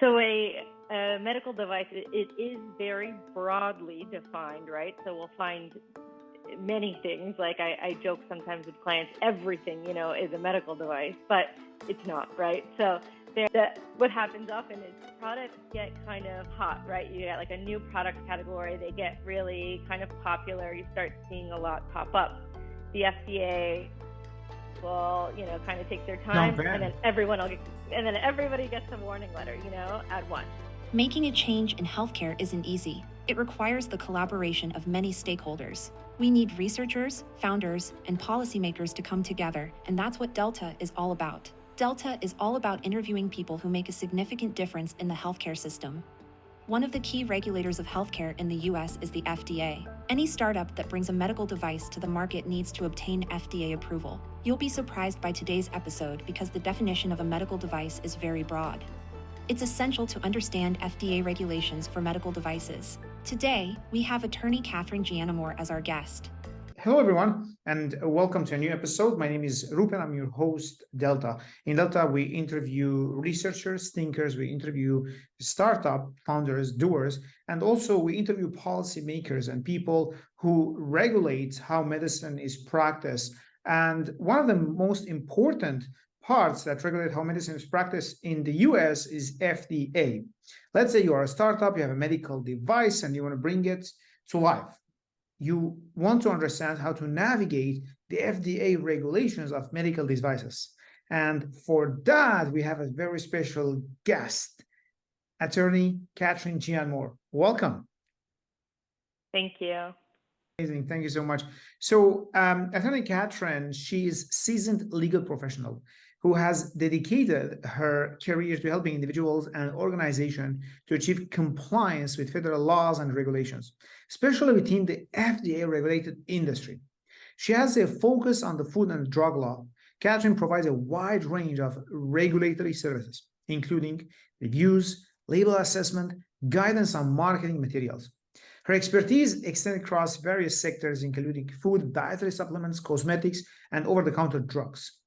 So a medical device, it is very broadly defined, right? So we'll find many things. Like I joke sometimes with clients, everything, is a medical device, but it's not, right? So what happens often is products get kind of hot, right? You get like a new product category, they get really kind of popular. You start seeing a lot pop up. The FDA will, kind of take their time, and then everybody gets a warning letter, at once. Making a change in healthcare isn't easy. It requires the collaboration of many stakeholders. We need researchers, founders, and policymakers to come together, and that's what Delta is all about. Delta is all about interviewing people who make a significant difference in the healthcare system. One of the key regulators of healthcare in the US is the FDA. Any startup that brings a medical device to the market needs to obtain FDA approval. You'll be surprised by today's episode because the definition of a medical device is very broad. It's essential to understand FDA regulations for medical devices. Today, we have Attorney Katherine Giannamore as our guest. Hello, everyone, and welcome to a new episode. My name is Rupen. I'm your host, Delta. In Delta, we interview researchers, thinkers, we interview startup founders, doers, and also we interview policymakers and people who regulate how medicine is practiced. And one of the most important parts that regulate how medicine is practiced in the US is FDA. Let's say you are a startup, you have a medical device, and you want to bring it to life. You want to understand how to navigate the FDA regulations of medical devices. And for that, we have a very special guest, Attorney Katherine Giannamore. Welcome. Thank you. Amazing. Thank you so much. So Attorney Katherine, she is a seasoned legal professional who has dedicated her career to helping individuals and organizations to achieve compliance with federal laws and regulations, especially within the FDA-regulated industry. She has a focus on the food and drug law. Katherine provides a wide range of regulatory services, including reviews, label assessment, guidance on marketing materials. Her expertise extends across various sectors, including food, dietary supplements, cosmetics, and over-the-counter drugs.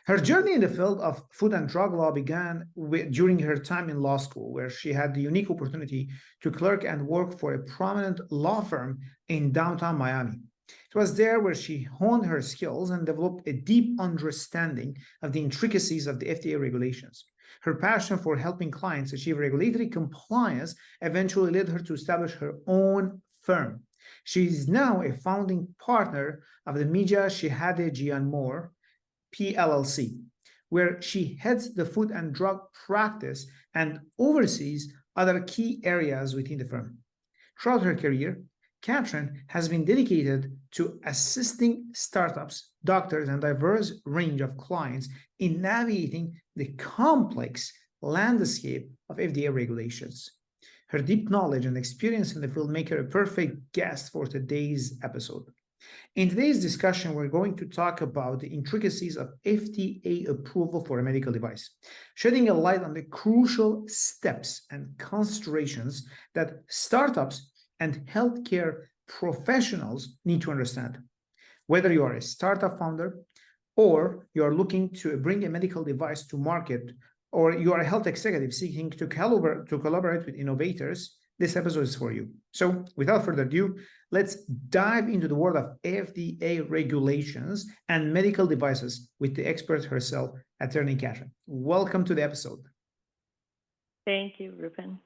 Her journey in the field of food and drug law began during her time in law school, where she had the unique opportunity to clerk and work for a prominent law firm in downtown Miami. It was there where she honed her skills and developed a deep understanding of the intricacies of the FDA regulations. Her passion for helping clients achieve regulatory compliance eventually led her to establish her own firm. She is now a founding partner of the Giannamore PLLC, where she heads the food and drug practice and oversees other key areas within the firm. Throughout her career, Katherine has been dedicated to assisting startups, doctors, and diverse range of clients in navigating the complex landscape of FDA regulations. Her deep knowledge and experience in the field make her a perfect guest for today's episode. In today's discussion, we're going to talk about the intricacies of FDA approval for a medical device, shedding a light on the crucial steps and considerations that startups and healthcare professionals need to understand. Whether you are a startup founder or you are looking to bring a medical device to market, or you are a health executive seeking to collaborate with innovators, this episode is for you. So without further ado, let's dive into the world of FDA regulations and medical devices with the expert herself, Attorney Katherine. Welcome to the episode. Thank you, Rupen.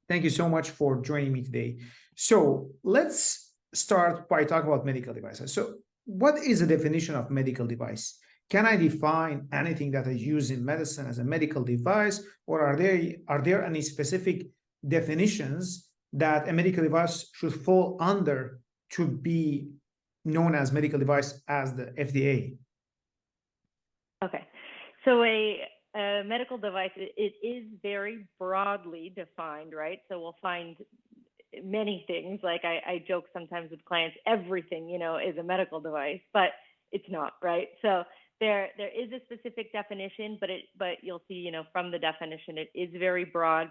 Thank you so much for joining me today. So let's start by talking about medical devices. So what is the definition of medical device? Can I define anything that is used in medicine as a medical device, or are there any specific definitions that a medical device should fall under to be known as medical device as the FDA? Okay, so a medical device, it is very broadly defined, right? So we'll find many things. Like I joke sometimes with clients, everything, is a medical device, but it's not, right? So there is a specific definition, but you'll see, from the definition, it is very broad.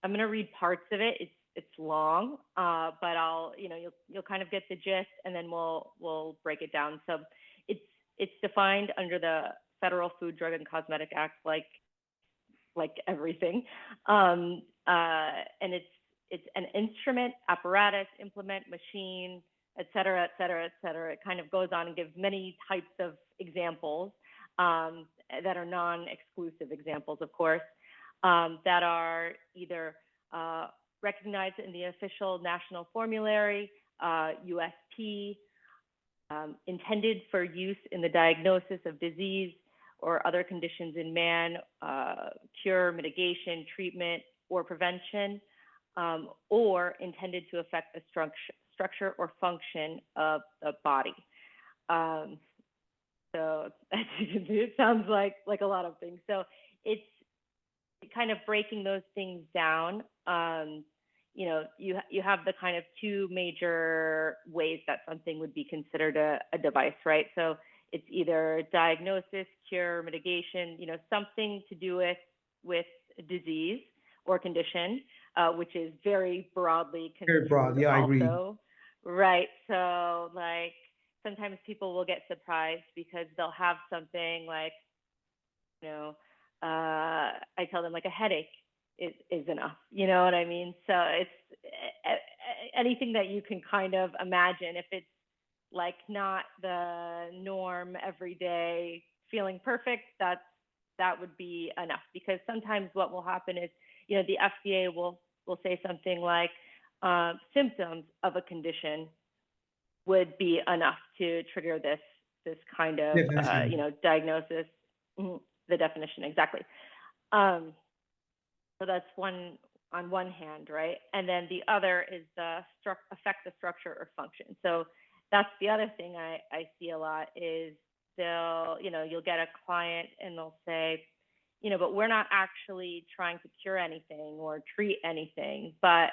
I'm going to read parts of it. It's long, but you'll kind of get the gist, and then we'll break it down. So it's defined under the Federal Food, Drug, and Cosmetic Act like like everything. And it's an instrument, apparatus, implement, machine, et cetera, et cetera, et cetera. It kind of goes on and gives many types of examples that are non-exclusive examples, of course, that are either recognized in the official national formulary, USP, intended for use in the diagnosis of disease or other conditions in man, cure, mitigation, treatment, or prevention, or intended to affect the structure or function of the body. So as you can see, it sounds like a lot of things. So it's kind of breaking those things down. You know, you have the kind of two major ways that something would be considered a device, right? So it's either diagnosis, cure, mitigation, you know, something to do with disease or condition, which is very broadly Very broad. construed Yeah, I agree. also, right? So like sometimes people will get surprised because they'll have something like, you know, I tell them like a headache is enough, you know what I mean? So it's anything that you can kind of imagine. If it's like not the norm every day, feeling perfect, that would be enough. Because sometimes what will happen is, you know, the FDA will say something like symptoms of a condition would be enough to trigger this kind of you know, diagnosis. The definition, exactly. So that's one on one hand, right? And then the other is the affect the structure or function. So that's the other thing I see a lot is you'll get a client and they'll say, you know, but we're not actually trying to cure anything or treat anything, but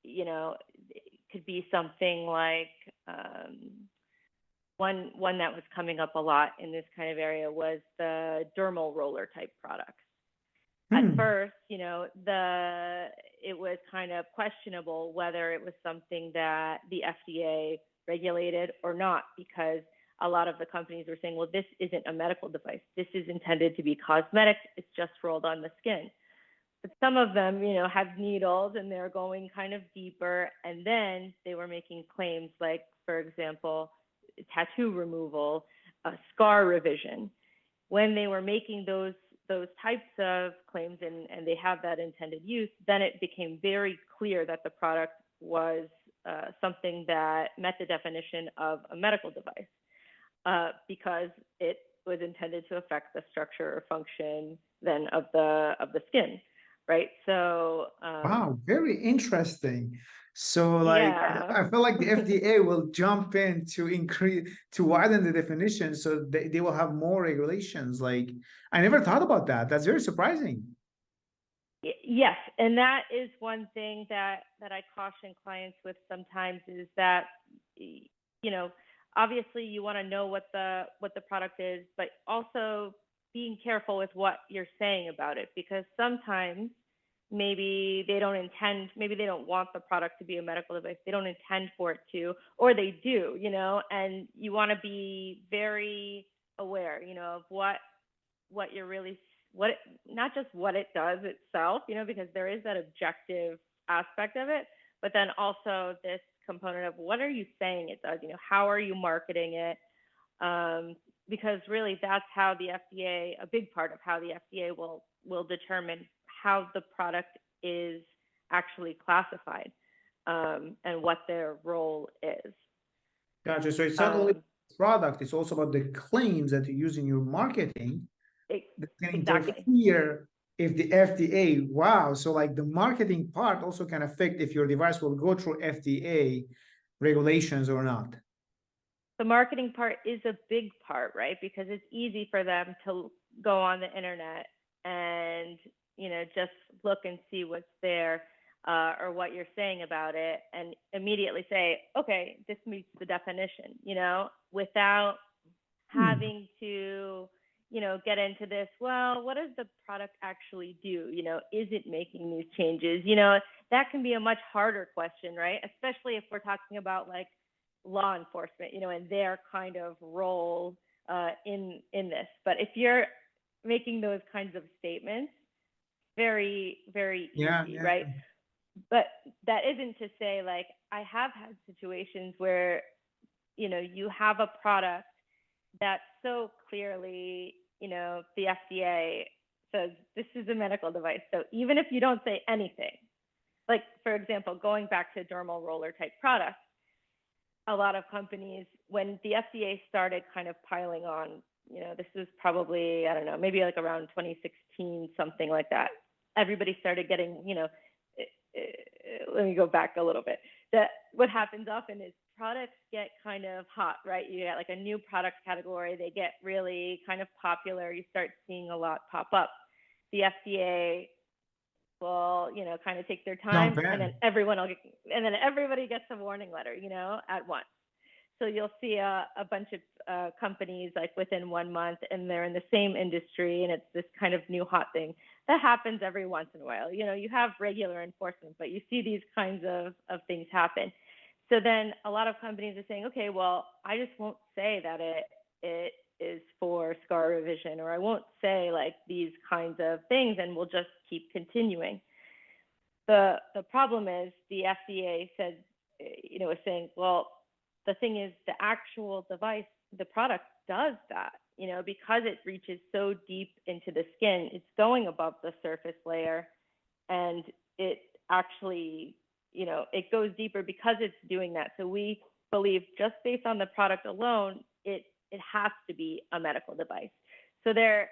you know, it could be something like one that was coming up a lot in this kind of area was the dermal roller type products. At first, you know, it was kind of questionable whether it was something that the FDA regulated or not, because a lot of the companies were saying, well, this isn't a medical device. This is intended to be cosmetic. It's just rolled on the skin. But some of them, you know, have needles and they're going kind of deeper. And then they were making claims like, for example, tattoo removal, scar revision. When they were making those types of claims and they have that intended use, then it became very clear that the product was something that met the definition of a medical device because it was intended to affect the structure or function then of the skin, right? So wow, very interesting. So like yeah. I feel like the FDA will jump in to widen the definition so they will have more regulations. Like I never thought about that. That's very surprising. Yes, and that is one thing that I caution clients with sometimes is that, you know, obviously you want to know what the product is, but also being careful with what you're saying about it, because sometimes maybe they don't want the product to be a medical device. They don't intend for it to, or they do, you know, and you want to be very aware, you know, of what you're really, not just what it does itself, you know, because there is that objective aspect of it, but then also this component of what are you saying it does, you know, how are you marketing it? Because really that's how the FDA, a big part of how the FDA will determine how the product is actually classified and what their role is. Gotcha. So it's not only the product, it's also about the claims that you use in your marketing that can interfere if the FDA, wow. So like the marketing part also can affect if your device will go through FDA regulations or not. The marketing part is a big part, right? Because it's easy for them to go on the internet and, you know, just look and see what's there or what you're saying about it and immediately say, okay, this meets the definition, you know, without having to, you know, get into this, well, what does the product actually do? You know, is it making these changes? You know, that can be a much harder question, right? Especially if we're talking about like law enforcement, you know, and their kind of role in this. But if you're making those kinds of statements very, very easy, Yeah. right? But that isn't to say, like, I have had situations where, you have a product that so clearly, the FDA says this is a medical device. So even if you don't say anything, like, for example, going back to dermal roller type products, a lot of companies, when the FDA started kind of piling on, this was probably, I don't know, maybe like around 2016, something like that. Everybody started getting, let me go back a little bit. That what happens often is products get kind of hot, right? You get like a new product category, they get really kind of popular. You start seeing a lot pop up. The FDA will, kind of take their time, Jump and in. then everybody gets a warning letter, at once. So you'll see a bunch of companies like within 1 month, and they're in the same industry, and it's this kind of new hot thing that happens every once in a while. You have regular enforcement, but you see these kinds of things happen. So then a lot of companies are saying, okay, well, I just won't say that it is for scar revision, or I won't say like these kinds of things, and we'll just keep continuing. The problem is the FDA said, is saying, well, the thing is the actual device, the product does that, because it reaches so deep into the skin, it's going above the surface layer, and it actually, it goes deeper because it's doing that. So we believe just based on the product alone, it has to be a medical device. So there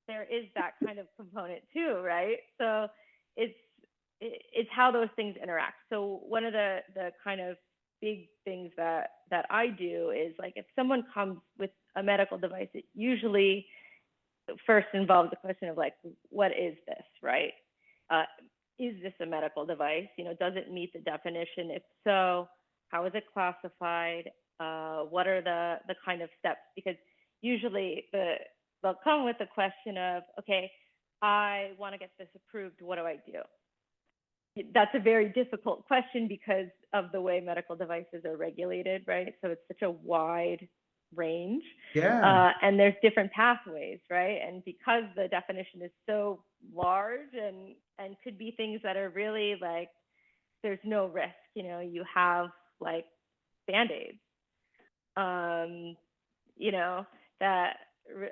is that kind of component too, right? So it's how those things interact. So one of the kind of big things that I do is, like, if someone comes with a medical device, it usually first involves the question of, like, what is this, right? Is this a medical device? Does it meet the definition? If so, how is it classified? What are the kind of steps? Because usually they'll come with the question of, okay, I want to get this approved. What do I do? That's a very difficult question because of the way medical devices are regulated, right? So it's such a wide range. Yeah. And there's different pathways, right? And because the definition is so large and could be things that are really like, there's no risk, you have like Band-Aids, that,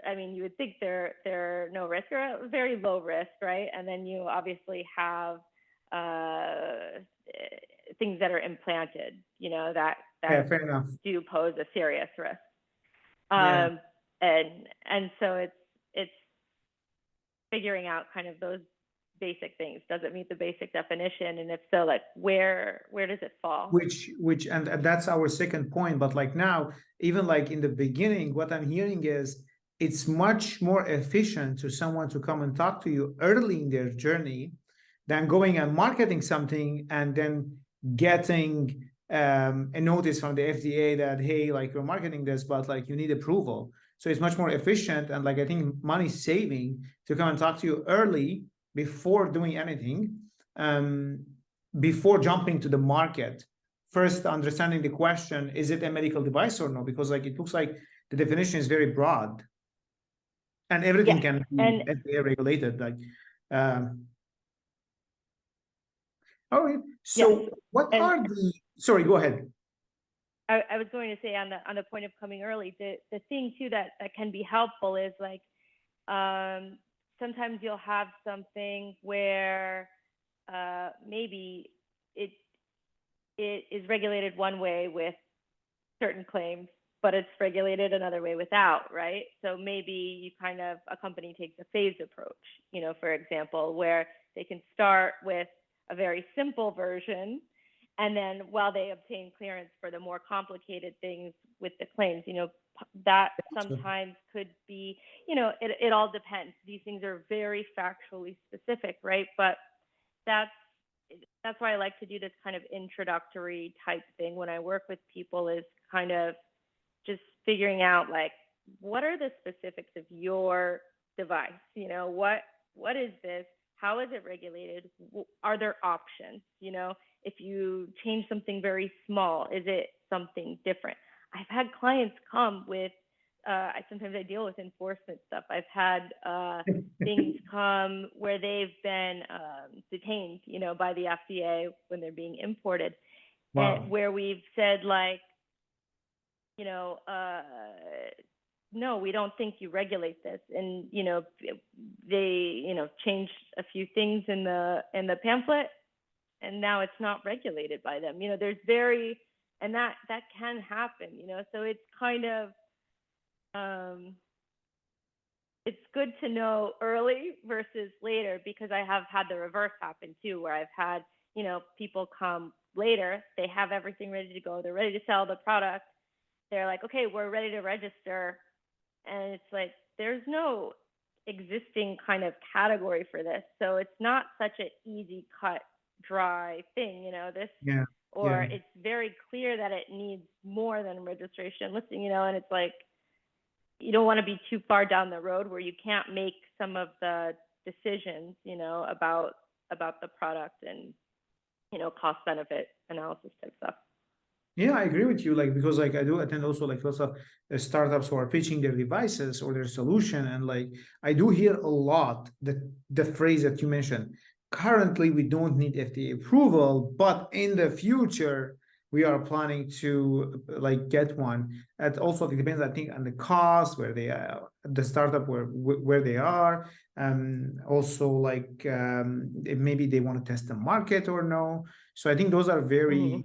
I mean, you would think they're no risk or very low risk, right? And then you obviously have things that are implanted, that Yeah, fair enough. do pose a serious risk. Yeah. And so it's figuring out kind of those basic things. Does it meet the basic definition? And if so, like, where does it fall? Which and that's our second point. But like now, even like in the beginning, what I'm hearing is it's much more efficient to someone to come and talk to you early in their journey than going and marketing something and then getting a notice from the FDA that, hey, like, you're marketing this, but like you need approval. So it's much more efficient, and like I think money saving to come and talk to you early before doing anything, before jumping to the market. First, understanding the question, is it a medical device or no? Because like it looks like the definition is very broad, and everything can be FDA regulated. Like, all right. So what are the? Sorry, go ahead. I was going to say on the point of coming early, the thing too that can be helpful is like, sometimes you'll have something where maybe it is regulated one way with certain claims, but it's regulated another way without, right? So maybe a company takes a phased approach, for example, where they can start with a very simple version, and then while they obtain clearance for the more complicated things with the claims, that sometimes could be, it all depends. These things are very factually specific, right? But that's why I like to do this kind of introductory type thing when I work with people, is kind of just figuring out, like, what are the specifics of your device? What is this? How is it regulated? Are there options? If you change something very small, is it something different? I've had clients come with sometimes I deal with enforcement stuff. I've had things come where they've been detained, by the FDA when they're being imported, and where we've said like, no, we don't think you regulate this, and they changed a few things in the pamphlet, and now it's not regulated by them. There's and that can happen. So it's kind of it's good to know early versus later, because I have had the reverse happen too, where I've had people come later, they have everything ready to go, they're ready to sell the product, they're like, okay, we're ready to register, and it's like there's no existing kind of category for this, so it's not such an easy cut dry thing, it's very clear that it needs more than registration listing, and it's like you don't want to be too far down the road where you can't make some of the decisions, about the product and cost benefit analysis type stuff. Yeah, I agree with you. Like, because like I do attend also like lots of startups who are pitching their devices or their solution, and like I do hear a lot the phrase that you mentioned. Currently, we don't need FDA approval, but in the future, we are planning to like get one. It also depends, I think, on the cost, where they are, the startup where they are. Also like maybe they want to test the market or no. So I think those are very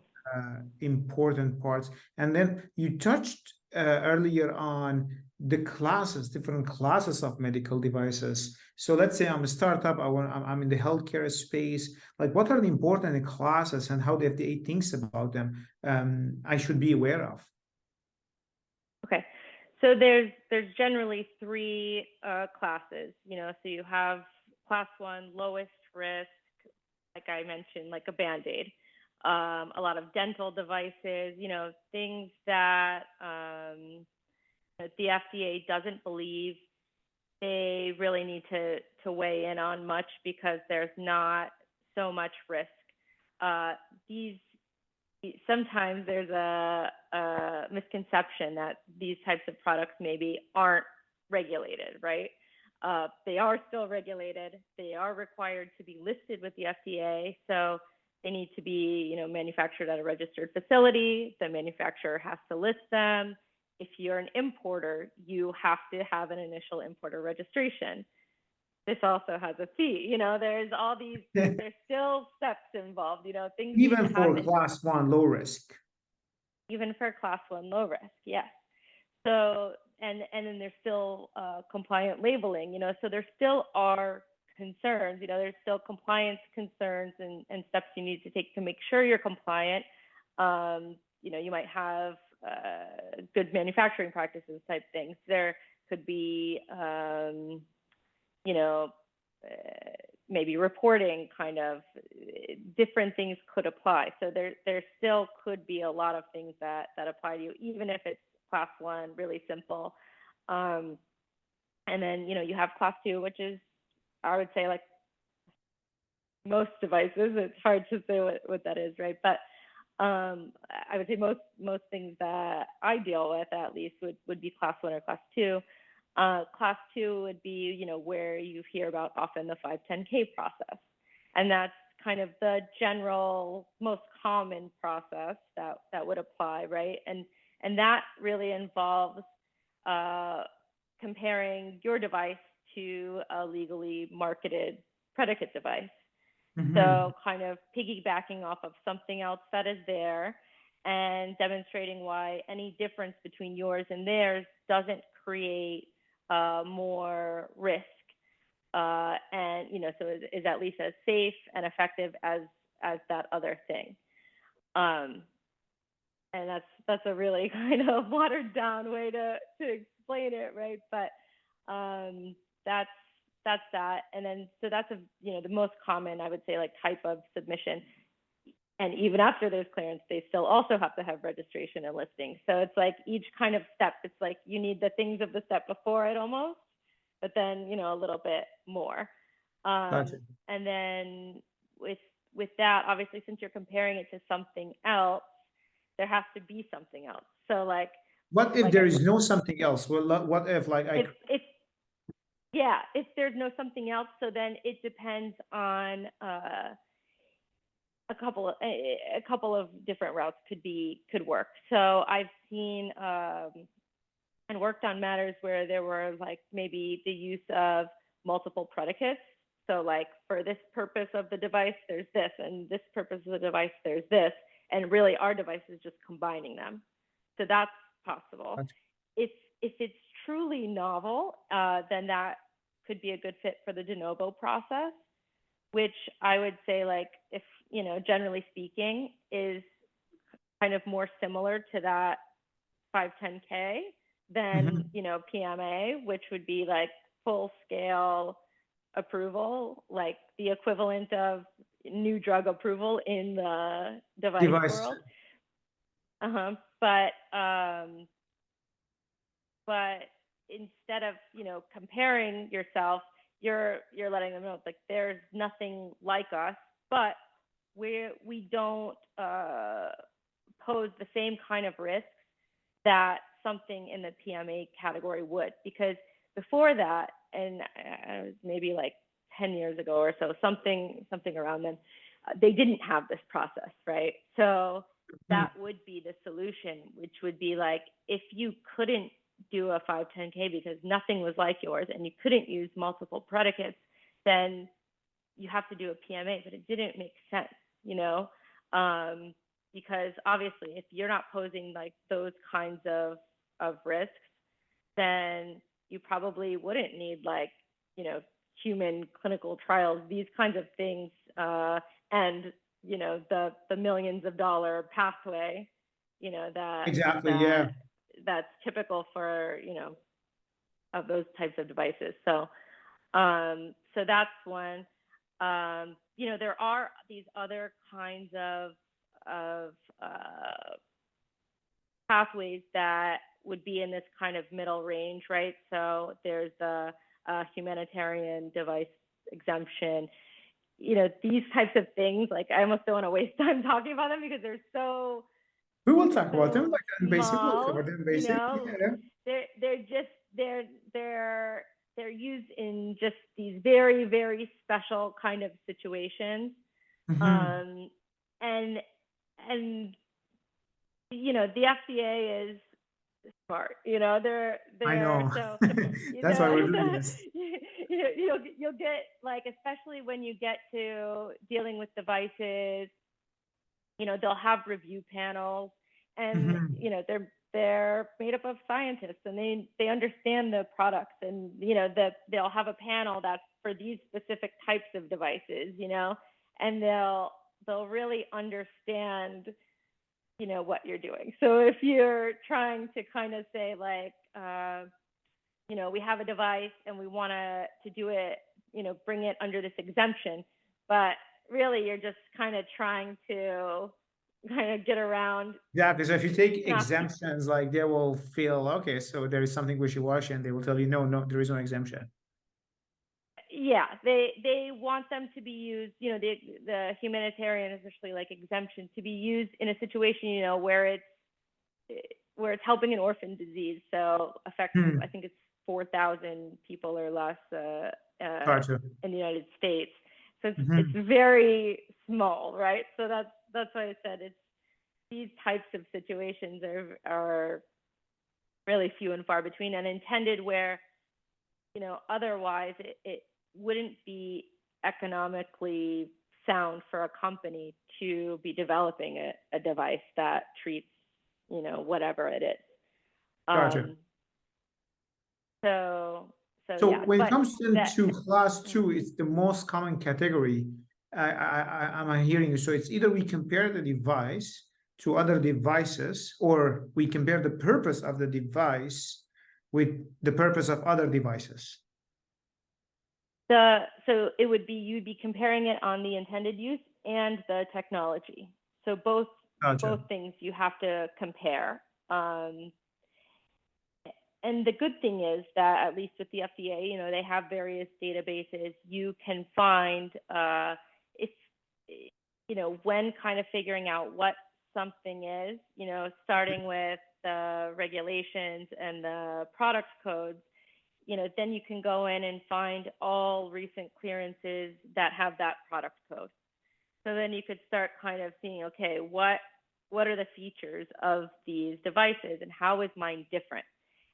important parts. And then you touched earlier on the classes, different classes of medical devices. So let's say I'm a startup, I'm in the healthcare space. Like, what are the important classes and how the FDA thinks about them? I should be aware of. Okay, so there's generally three classes. So you have class 1, lowest risk, like I mentioned, like a Band-Aid. A lot of dental devices, things that the FDA doesn't believe they really need to weigh in on much, because there's not so much risk. Sometimes there's a misconception that these types of products maybe aren't regulated, right? They are still regulated. They are required to be listed with the FDA. So they need to be, manufactured at a registered facility. The manufacturer has to list them. If you're an importer, you have to have an initial importer registration. This also has a fee. There's all these, there's still steps involved, things even for class 1 low risk. Even for class 1 low risk, yes. So, and then there's still compliant labeling, so there still are concerns, there's still compliance concerns and steps you need to take to make sure you're compliant. You might have good manufacturing practices type things. There could be, maybe reporting kind of different things could apply. So there still could be a lot of things that apply to you, even if it's class 1, really simple. And then, you have class 2, which is, I would say, like most devices. It's hard to say what that is, right? But I would say most things that I deal with, at least, would be class 1 or class 2. Class 2 would be, where you hear about often the 510K process. And that's kind of the general, most common process that would apply, right? And that really involves comparing your device to a legally marketed predicate device. So kind of piggybacking off of something else that is there and demonstrating why any difference between yours and theirs doesn't create more risk, and so is at least as safe and effective as that other thing. And that's a really kind of watered down way to explain it, right? But that's that. And then so that's the most common, I would say, like type of submission. And even after there's clearance, they still also have to have registration and listing. So it's like each kind of step, it's like you need the things of the step before it almost, but then, a little bit more. Gotcha. And then with that, obviously, since you're comparing it to something else, there has to be something else. So like What if like there I is said, no something else? Well, what if like if there's no something else, so then it depends on a couple of different routes could work. So I've seen and worked on matters where there were like maybe the use of multiple predicates. So like for this purpose of the device, there's this, and this purpose of the device, there's this, and really our device is just combining them. So that's possible. If it's truly novel, then that could be a good fit for the de novo process, which I would say, like, if, generally speaking, is kind of more similar to that 510K than, PMA, which would be like full scale approval, like the equivalent of new drug approval in the device world. But instead of, comparing yourself, you're letting them know, like, there's nothing like us, but we don't pose the same kind of risks that something in the PMA category would. Because before that, and maybe like 10 years ago or so, something around then, they didn't have this process, right? So that would be the solution, which would be like, if you couldn't do a 510K because nothing was like yours and you couldn't use multiple predicates, then you have to do a PMA. But it didn't make sense, because obviously if you're not posing like those kinds of risks, then you probably wouldn't need like, human clinical trials, these kinds of things, and the millions of dollar pathway, that's typical for, of those types of devices. So so that's one. There are these other kinds of pathways that would be in this kind of middle range, right? So there's the humanitarian device exemption. These types of things, like, I almost don't want to waste time talking about them because they're so. We will talk about them, like in basic. We'll Small, cover them basic. They're used in just these very, very special kind of situations. And the FDA is smart. I know. So That's why we're doing this. You'll get, like, especially when you get to dealing with devices, they'll have review panels, and they're made up of scientists, and they understand the products, and they'll have a panel that's for these specific types of devices, and they'll really understand what you're doing. So if you're trying to kind of say, like, we have a device and we want to do it, bring it under this exemption, but really you're just kind of trying to kind of get around. Yeah, because if you take exemptions, like, they will feel, okay, so there is something wishy-washy, and they will tell you, no, there is no exemption. Yeah, they want them to be used, the humanitarian, especially, like, exemption, to be used in a situation, where it's helping an orphan disease, so affects, I think it's 4,000 people or less in the United States. So it's very small, right? So that's why I said it's these types of situations are really few and far between, and intended where, otherwise it wouldn't be economically sound for a company to be developing a device that treats, whatever it is. Gotcha. So yeah, when it comes to class 2, it's the most common category. I'm hearing you. So it's either we compare the device to other devices, or we compare the purpose of the device with the purpose of other devices. So it would be, you'd be comparing it on the intended use and the technology. So both things you have to compare. And the good thing is that, at least with the FDA, they have various databases. You can find, if, when kind of figuring out what something is, starting with the regulations and the product codes, then you can go in and find all recent clearances that have that product code. So then you could start kind of seeing, okay, what are the features of these devices and how is mine different?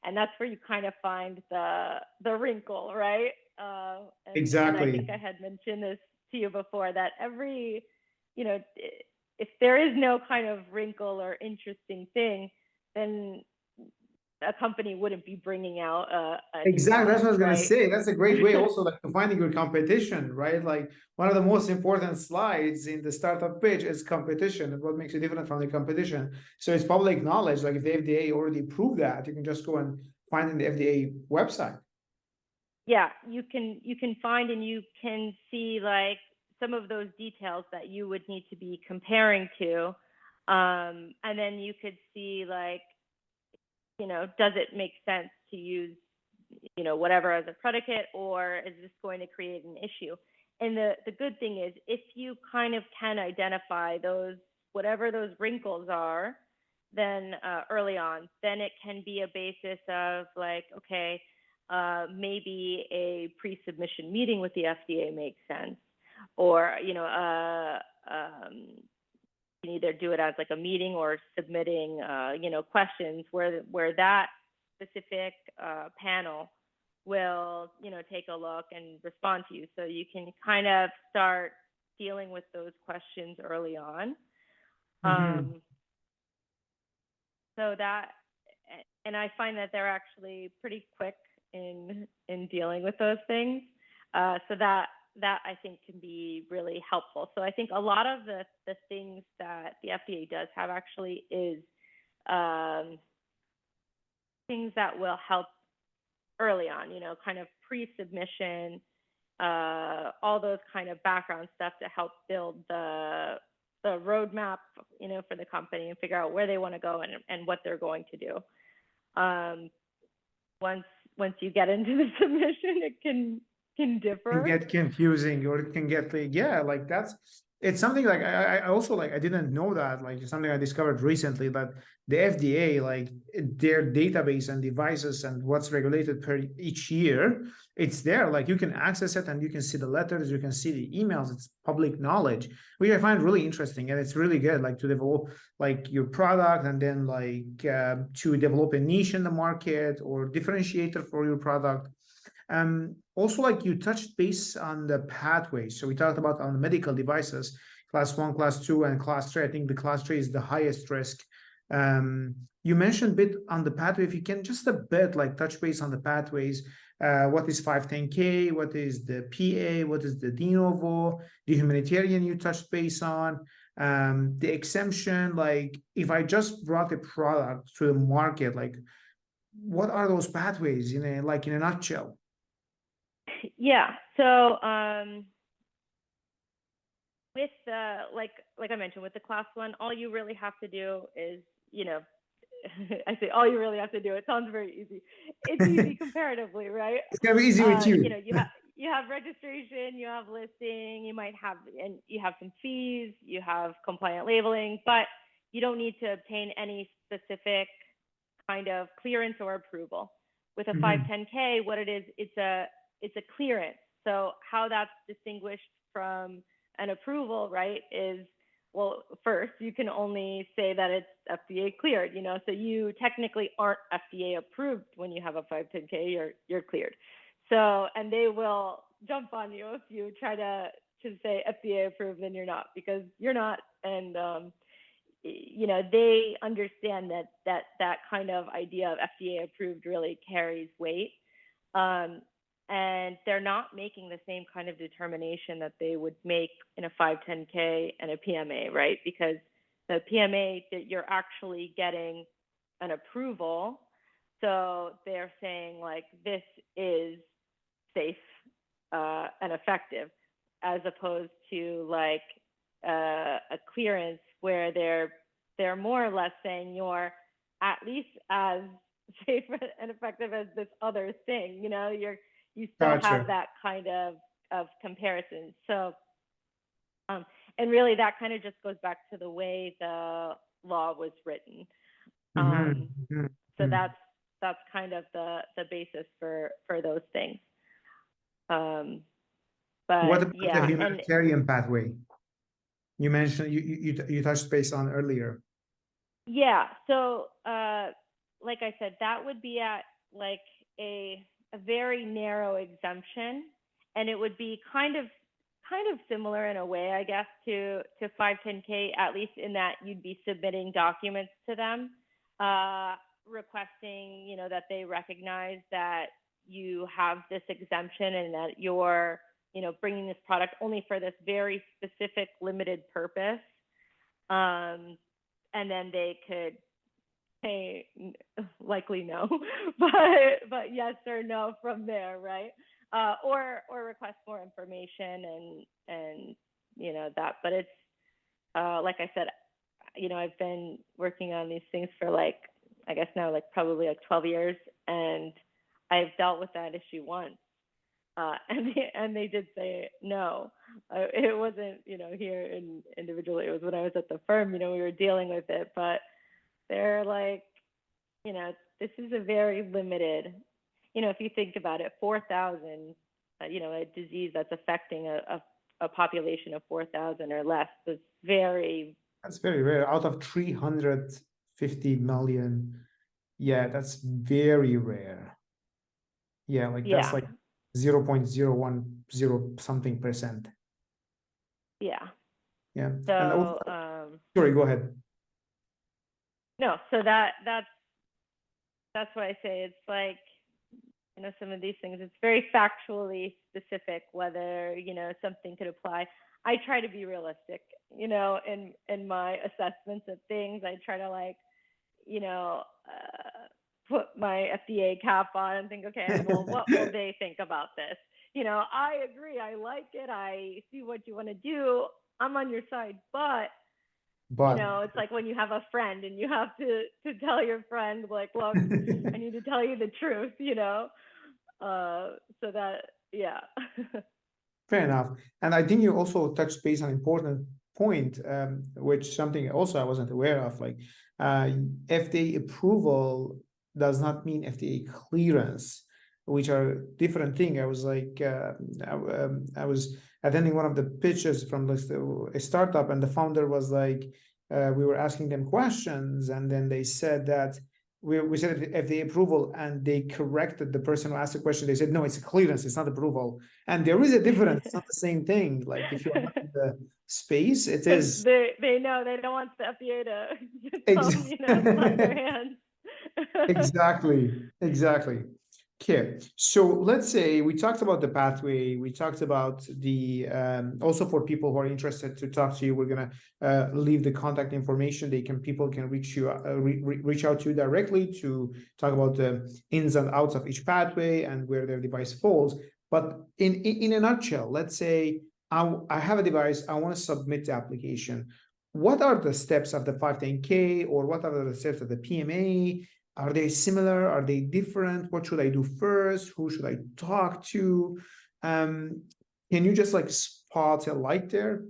And that's where you kind of find the wrinkle, right? And Exactly. I think I had mentioned this to you before, that every, if there is no kind of wrinkle or interesting thing, then a company wouldn't be bringing out a new Exactly. That's what I was product, going to right? say. That's a great way also like to finding your competition, right? Like one of the most important slides in the startup pitch is competition and what makes you different from the competition. So it's public knowledge. Like if the FDA already proved that, you can just go and find in the FDA website. Yeah, you can find and you can see like some of those details that you would need to be comparing to. And then you could see like, does it make sense to use, whatever as a predicate, or is this going to create an issue? And the good thing is, if you kind of can identify those, whatever those wrinkles are, then early on, then it can be a basis of like, okay, maybe a pre-submission meeting with the FDA makes sense, or you can either do it as like a meeting or submitting questions where that specific panel will take a look and respond to you, so you can kind of start dealing with those questions early on. Mhm. So that, and I find that they're actually pretty quick in dealing with those things. So that I think can be really helpful. So I think a lot of the things that the FDA does have actually is things that will help early on, kind of pre-submission, all those kind of background stuff to help build the roadmap, for the company and figure out where they want to go and what they're going to do. Once you get into the submission, it can differ. Can get confusing, or it can get like, yeah, like it's something like I also like I didn't know that, like it's something I discovered recently, that the FDA, like their database and devices and what's regulated per each year, it's there, like you can access it and you can see the letters, you can see the emails, it's public knowledge, which I find really interesting. And it's really good like to develop like your product, and then like to develop a niche in the market or differentiator for your product. Also, like you touched base on the pathways. So we talked about on the medical devices, class 1, class 2, and class 3. I think the class 3 is the highest risk. You mentioned a bit on the pathway. If you can just a bit like touch base on the pathways. What is 510K? What is the PA? What is the de novo? The humanitarian you touched base on. The exemption, like if I just brought a product to the market, like what are those pathways, like in a nutshell? Yeah. So with like I mentioned, with the class 1, all you really have to do is, I say all you really have to do. It sounds very easy. It's easy comparatively, right? It's gonna be easy with you. You have registration, you have listing, you have some fees, you have compliant labeling, but you don't need to obtain any specific kind of clearance or approval. With a 510K, what it is, it's a clearance. So how that's distinguished from an approval, right, is, well, first, you can only say that it's FDA cleared, so you technically aren't FDA approved when you have a 510K, you're cleared. So, and they will jump on you if you try to say FDA approved, then you're not, because you're not. And, they understand that kind of idea of FDA approved really carries weight. And they're not making the same kind of determination that they would make in a 510K and a PMA, right? Because the PMA, that you're actually getting an approval. So they're saying like, this is safe and effective, as opposed to like a clearance where they're more or less saying you're at least as safe and effective as this other thing, you still have that kind of comparison. So, and really that kind of just goes back to the way the law was written. Mhm, So mhm. that's kind of the basis for those things. What But about the yeah, and humanitarian pathway? You mentioned you touched base on earlier. yeah, so like I said, that would be at like a very narrow exemption, and it would be kind of similar in a way, I guess, to 510K, at least in that you'd be submitting documents to them, requesting, you know, that they recognize that you have this exemption and that you're, you know, bringing this product only for this very specific limited purpose. And then they could say likely no, but yes or no from there, right? Or request more information and you know that. But it's like I said, you know, I've been working on these things for like, I guess now like probably like 12 years, and I've dealt with that issue once. And they did say no. It wasn't, you know, here in individually. It was when I was at the firm. You know, we were dealing with it, but they're like, you know, this is a very limited. You know, if you think about it, 4,000. You know, a disease that's affecting a population of 4,000 or less is very. That's very rare. Out of 350 million, yeah, that's very rare. Yeah, like that's Yeah. like 0.010 something percent. Yeah. Yeah. And also, So sorry, go ahead. no. So that's why I say it's like, you know, some of these things, it's very factually specific whether, you know, something could apply. I try to be realistic, you know, in my assessments of things. I try to like, you know, put my FDA cap on and think, okay, well, what will they think about this? You know, I agree. I like it. I see what you want to do. I'm on your side, but you But know, it's like when you have a friend and you have to tell your friend, like, look, I need to tell you the truth, you know. So that, yeah. fair enough. And I think you also touched base on an important point, which something also I wasn't aware of. Like FDA approval does not mean FDA clearance, which are different thing. I was like, I was attending one of the pitches from a startup, and the founder was like, we were asking them questions, and then they said that we said FDA approval, and they corrected the person who asked the question. They said, no, it's a clearance, it's not approval. And there is a difference. It's not the same thing. Like if you're not in the space, it Because is. they know they don't want the FDA to tell them, you know, slap their Exactly. hands. Exactly. Okay, so let's say we talked about the pathway. We talked about the also for people who are interested to talk to you, we're gonna leave the contact information. People can reach you reach out to you directly to talk about the ins and outs of each pathway and where their device falls. But in a nutshell, let's say I have a device, I want to submit the application. What are the steps of the 510K, or what are the steps of the PMA? Are they similar? Are they different? What should I do first? Who should I talk to? Can you just like spot a light there?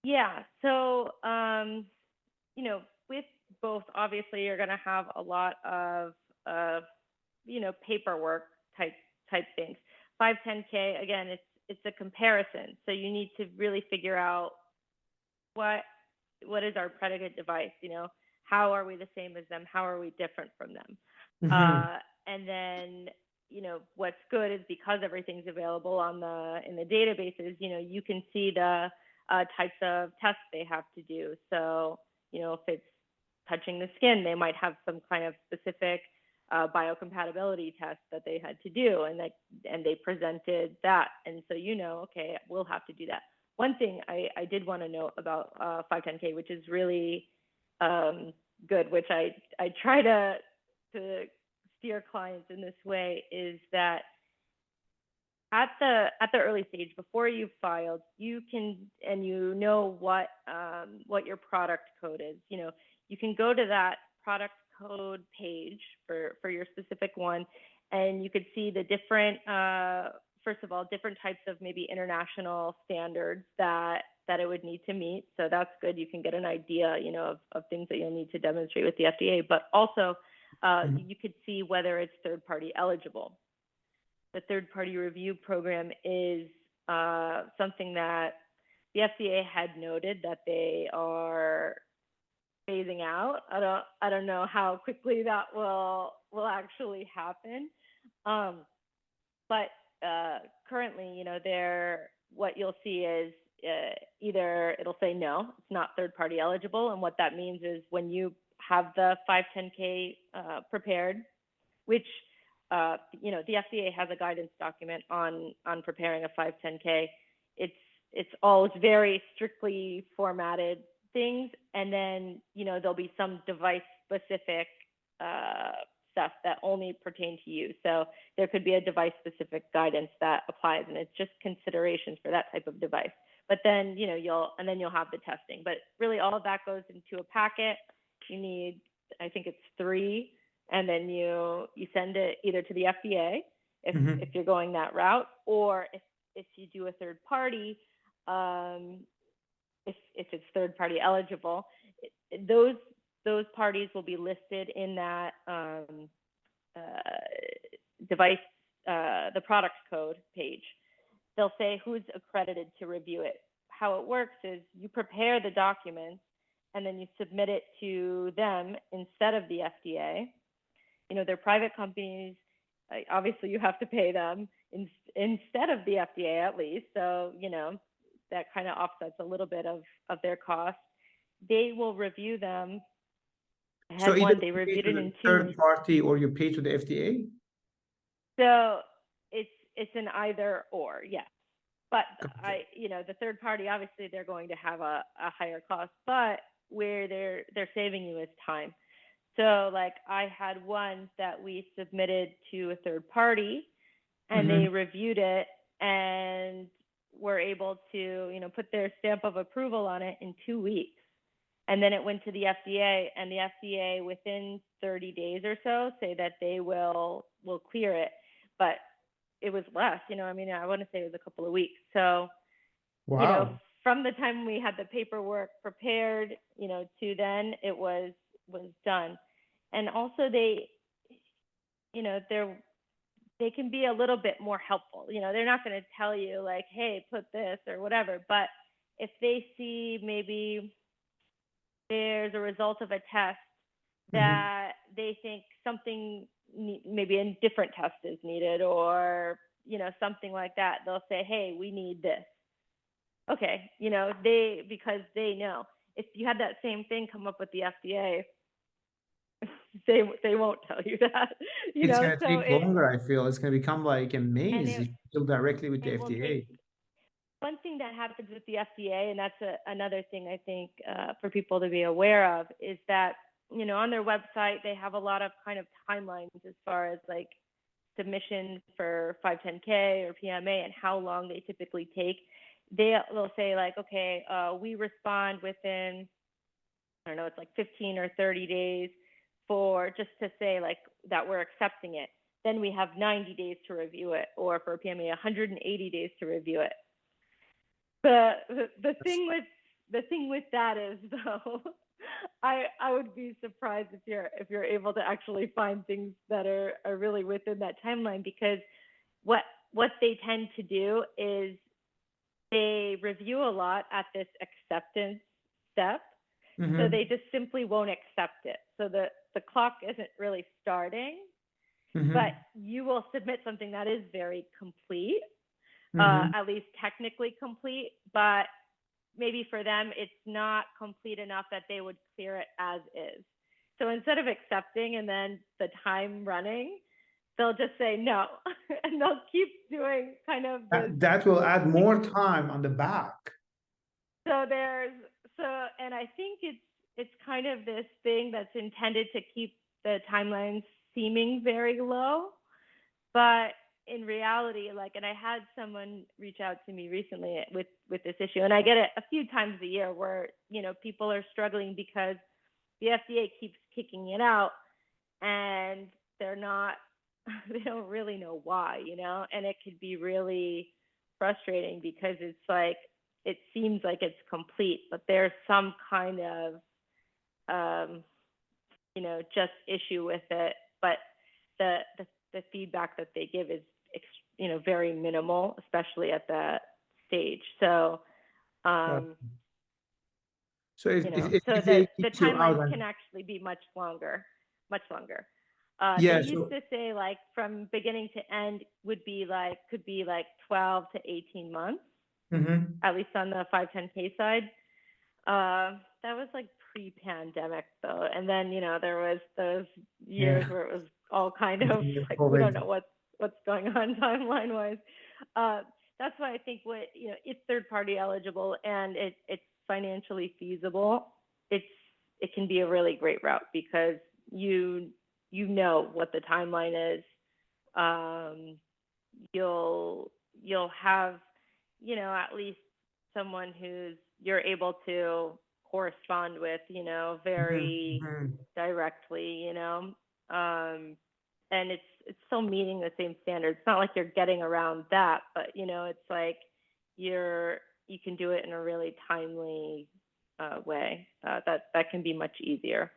Yeah. So, you know, with both, obviously, you're going to have a lot of, you know, paperwork type things. 510K, again, it's a comparison. So you need to really figure out what is our predicate device, you know, how are we the same as them? How are we different from them? And then, you know, what's good is because everything's available in the databases, you know, you can see the types of tests they have to do. So, you know, if it's touching the skin, they might have some kind of specific biocompatibility test that they had to do, and they presented that. And so, you know, okay, we'll have to do that. One thing I did want to note about 510K, which is really good, which I try to steer clients in this way, is that at the early stage, before you've filed, you can, and you know what your product code is. You know, you can go to that product code page for your specific one, and you could see the different first of all, different types of maybe international standards that that it would need to meet. So that's good. You can get an idea, of things that you'll need to demonstrate with the FDA, but also you could see whether it's third-party eligible. The third-party review program is something that the FDA had noted that they are phasing out. I don't know how quickly that will actually happen, but currently, what you'll see is either it'll say no, it's not third-party eligible, and what that means is when you have the 510K prepared, which the FDA has a guidance document on preparing a 510K. It's all very strictly formatted things, and then there'll be some device specific stuff that only pertain to you. So there could be a device specific guidance that applies, and it's just considerations for that type of device. But then you'll have the testing. But really, all of that goes into a packet. You need, I think it's 3, and then you send it either to the FDA if you're going that route, or if you do a third party, if it's third party eligible, those parties will be listed in that device, the products code page. They'll say who's accredited to review it. How it works is you prepare the documents and then you submit it to them instead of the FDA. They're private companies. Obviously, you have to pay them instead of the FDA at least. So, that kind of offsets a little bit of their cost. They will review them. So either they reviewed it in 2 third party or you pay to the FDA? So it's an either or, yes. But the third party, obviously they're going to have a higher cost, but where they're saving you is time. So like I had one that we submitted to a third party and they reviewed it and were able to, put their stamp of approval on it in 2 weeks. And then it went to the FDA, and the FDA within 30 days or so say that they will clear it. But it was less, I want to say it was a couple of weeks. So, from the time we had the paperwork prepared, to then it was done. And also they can be a little bit more helpful. They're not going to tell you like, hey, put this or whatever. But if they see maybe there's a result of a test that they think something, maybe a different test is needed or, something like that, they'll say, hey, we need this. Okay. Because they know if you had that same thing come up with the FDA, they won't tell you that. It's going to take longer, I feel. It's going to become like a maze if you deal directly with the FDA. One thing that happens with the FDA, and that's another thing I think for people to be aware of, is that, on their website, they have a lot of kind of timelines as far as like submissions for 510K or PMA and how long they typically take. They'll say like, okay, we respond within, I don't know, it's like 15 or 30 days for just to say like that we're accepting it. Then we have 90 days to review it, or for PMA, 180 days to review it. The thing with that is though, I would be surprised if you're able to actually find things that are really within that timeline, because what they tend to do is they review a lot at this acceptance step. So they just simply won't accept it. So the clock isn't really starting, but you will submit something that is very complete, at least technically complete, but maybe for them, it's not complete enough that they would clear it as is. So instead of accepting and then the time running, they'll just say no, and they'll keep doing kind of that will add more time on the back. And I think it's kind of this thing that's intended to keep the timelines seeming very low, but in reality, and I had someone reach out to me recently with this issue, and I get it a few times a year where, people are struggling because the FDA keeps kicking it out and they don't really know why, and it could be really frustrating because it's like, it seems like it's complete, but there's some kind of, just issue with it. But the feedback that they give is, very minimal, especially at that stage. So, so if, so if they the kick you out, timelines can actually be much longer, much longer. yeah, They used to say like from beginning to end could be like 12 to 18 months, at least on the 510K side. That was like pre-pandemic though. And then, there was those years where it was all kind of like, we don't know what's going on timeline wise. That's why I think it's third party eligible and it's financially feasible. It can be a really great route because you know what the timeline is. You'll have, at least someone you're able to correspond with, very directly, and it's still meeting the same standards. It's not like you're getting around that, but it's like you can do it in a really timely way. That can be much easier.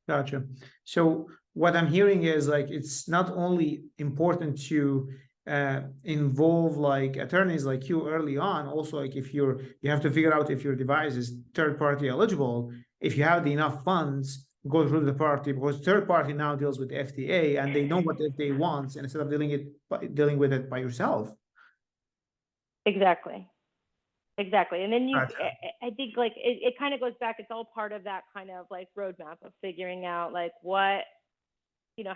Gotcha. So what I'm hearing is like it's not only important to involve like attorneys like you early on, also like if you have to figure out if your device is third party eligible. If you have the enough funds, go through the party, because third party now deals with the FDA and they know what the FDA wants, and instead of dealing with it by yourself. Exactly. And then Gotcha. I think like it kind of goes back, it's all part of that kind of like roadmap of figuring out like what,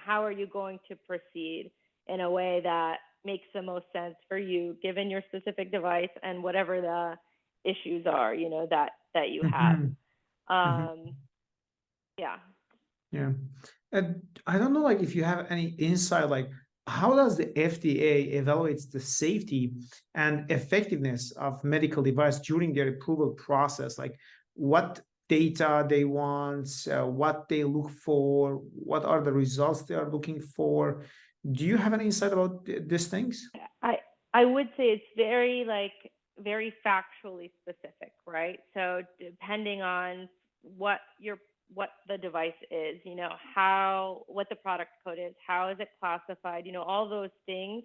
how are you going to proceed in a way that makes the most sense for you, given your specific device and whatever the issues are, that you have. Yeah. And I don't know, like if you have any insight, like how does the FDA evaluates the safety and effectiveness of medical device during their approval process? Like what data they want, what they look for, what are the results they are looking for? Do you have any insight about these things? I would say it's very factually specific, right? So depending on what the device is, what the product code is, how is it classified, all those things.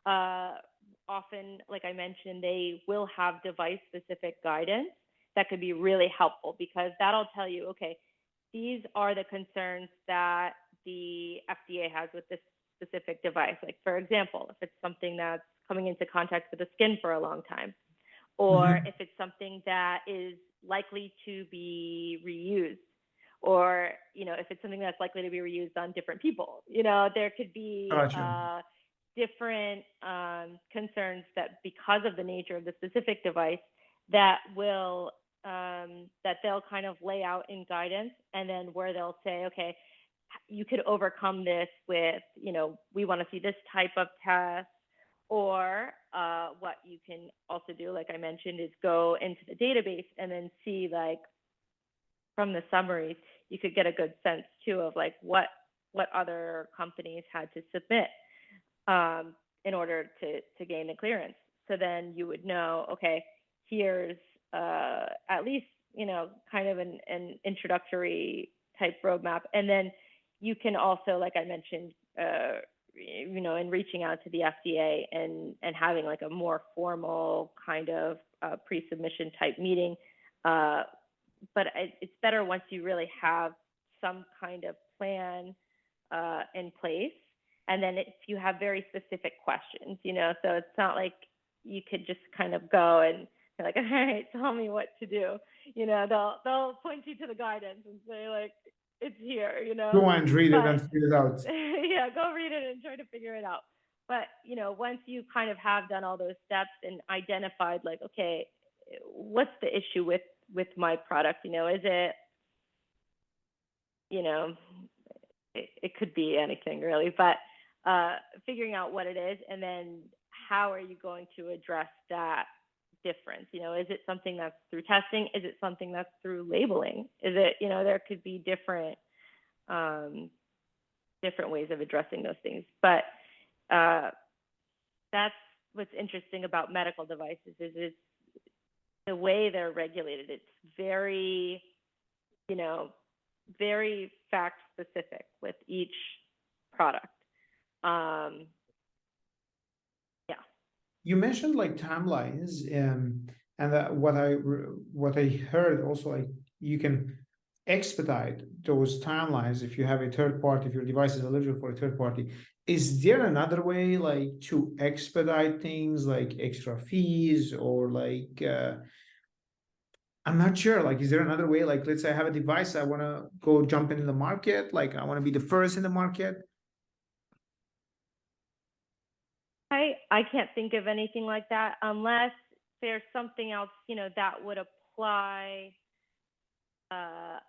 Often, like I mentioned, they will have device specific guidance that could be really helpful because that'll tell you, okay, these are the concerns that the FDA has with this specific device. Like, for example, if it's something that's coming into contact with the skin for a long time, or if it's something that is likely to be reused, or if it's something that's likely to be reused on different people, there could be different concerns that, because of the nature of the specific device, that will that they'll kind of lay out in guidance, and then where they'll say, okay, you could overcome this with, we want to see this type of test. Or what you can also do, like I mentioned, is go into the database and then see, like, from the summaries, you could get a good sense too of like what other companies had to submit in order to gain the clearance. So then you would know, okay, here's at least, kind of an introductory type roadmap. And then you can also, like I mentioned, in reaching out to the FDA and having like a more formal kind of pre-submission type meeting. But it's better once you really have some kind of plan in place. And then if you have very specific questions, so it's not like you could just kind of go and be like, all right, tell me what to do. They'll point you to the guidance and say, like, it's here, Go and read it and figure it out. Yeah, go read it and try to figure it out. But, once you kind of have done all those steps and identified, like, okay, what's the issue with my product? Is it, it could be anything really, but figuring out what it is, and then how are you going to address that difference? Is it something that's through testing? Is it something that's through labeling? Is it, there could be different ways of addressing those things. But that's what's interesting about medical devices is it's the way they're regulated. It's very, very fact specific with each product. Yeah. You mentioned like timelines, and what I heard also, like you can expedite those timelines if you have a third party, if your device is eligible for a third party. Is there another way like to expedite things, like extra fees or like I'm not sure. Like, is there another way? Like, let's say I have a device, I want to go jump in the market, like I want to be the first in the market. I can't think of anything like that unless there's something else, that would apply